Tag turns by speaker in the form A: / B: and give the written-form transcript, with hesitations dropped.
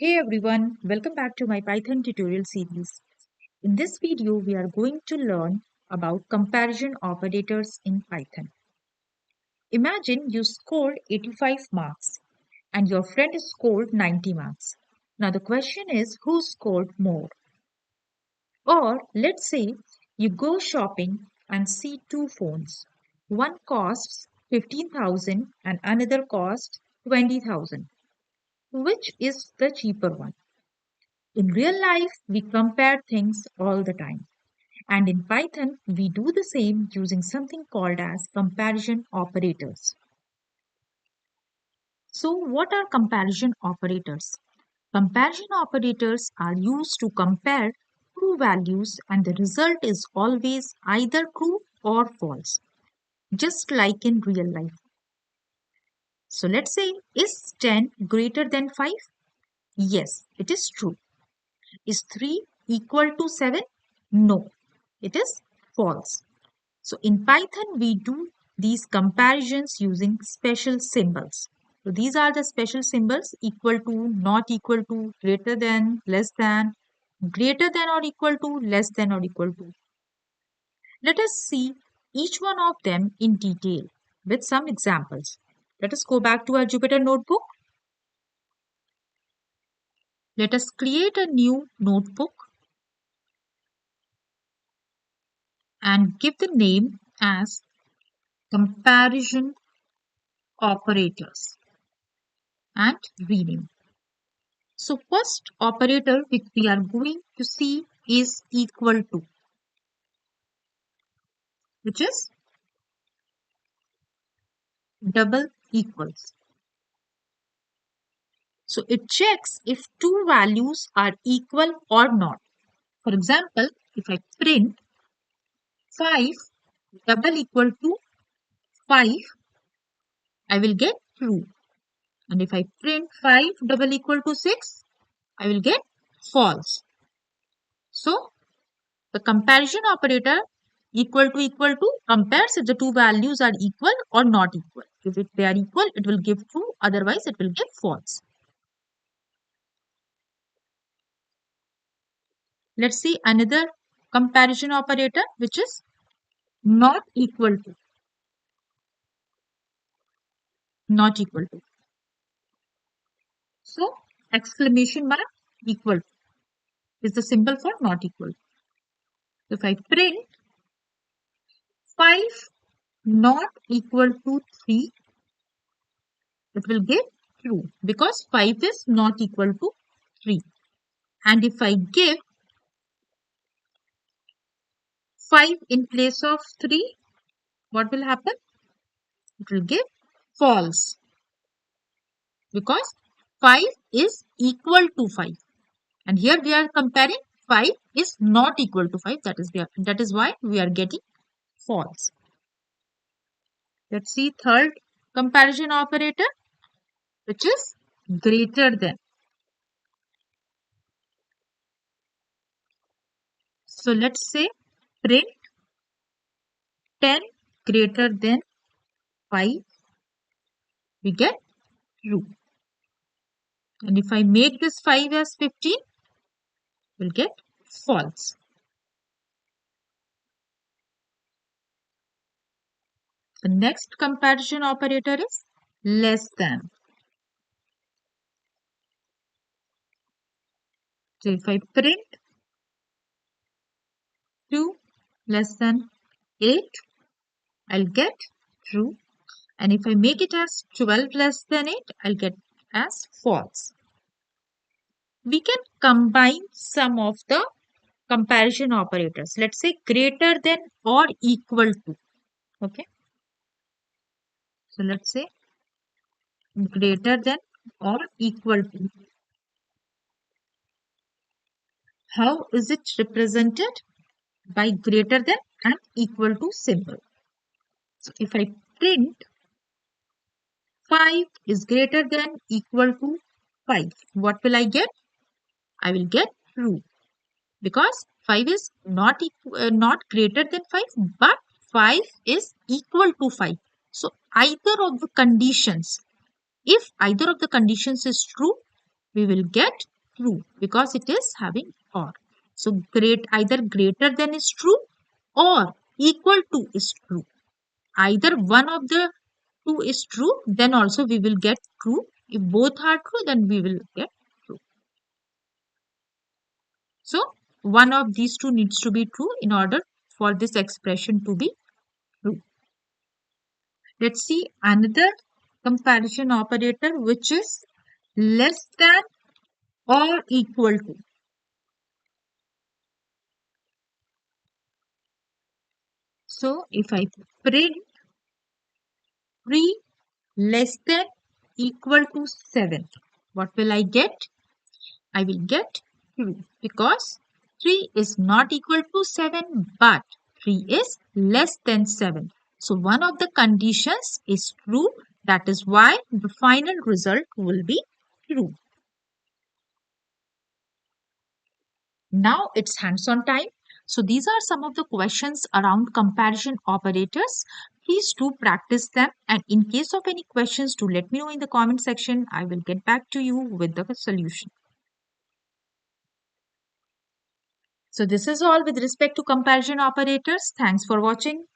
A: Hey everyone, welcome back to my Python tutorial series. In this video, we are going to learn about comparison operators in Python. Imagine you scored 85 marks and your friend scored 90 marks. Now the question is, who scored more? Or let's say you go shopping and see two phones. One costs 15,000 and another costs 20,000. Which is the cheaper one? In real life, we compare things all the time. And in Python, we do the same using something called as comparison operators. So what are comparison operators? Comparison operators are used to compare two values and the result is always either true or false, just like in real life. So let's say, is 10 greater than 5? Yes, it is true. Is 3 equal to 7? No, it is false. So in Python, we do these comparisons using special symbols. So these are the special symbols: equal to, not equal to, greater than, less than, greater than or equal to, less than or equal to. Let us see each one of them in detail with some examples. Let us go back to our Jupyter Notebook. Let us create a new notebook and give the name as comparison operators and rename. So first operator which we are going to see is equal to, which is double equals. So it checks if two values are equal or not. For example, if I print 5 double equal to 5, I will get true. And if I print 5 double equal to 6, I will get false. So the comparison operator equal to compares if the two values are equal or not equal. If they are equal, it will give true, otherwise it will give false. Let's see another comparison operator which is not equal to. Not equal to. So exclamation mark equal to is the symbol for not equal. If I print 5 not equal to 3, it will give true because 5 is not equal to 3. And if I give 5 in place of 3, what will happen? It will give false because 5 is equal to 5. And here we are comparing 5 is not equal to 5. That is why we are getting false. Let's see third comparison operator, which is greater than. So let's say print 10 greater than 5, we get true. And if I make this 5 as 15, we'll get false. The next comparison operator is less than. So if I print 2 less than 8, I'll get true. And if I make it as 12 less than 8, I'll get as false. We can combine some of the comparison operators. Let's say greater than or equal to. Okay. So let's say greater than or equal to. How is it represented? By greater than and equal to symbol. So if I print 5 is greater than equal to 5, what will I get? I will get true because 5 is not greater than 5, but 5 is equal to 5. So either of the conditions, if either of the conditions is true, we will get true because it is having or. So either greater than is true or equal to is true. Either one of the two is true, then also we will get true. If both are true, then we will get true. So one of these two needs to be true in order for this expression to be true. Let's see another comparison operator which is less than or equal to. So if I print 3 less than equal to 7, what will I get? I will get 3 because 3 is not equal to 7 but 3 is less than 7. So one of the conditions is true. That is why the final result will be true. Now it's hands-on time. So these are some of the questions around comparison operators. Please do practice them, and in case of any questions, do let me know in the comment section. I will get back to you with the solution. So this is all with respect to comparison operators. Thanks for watching.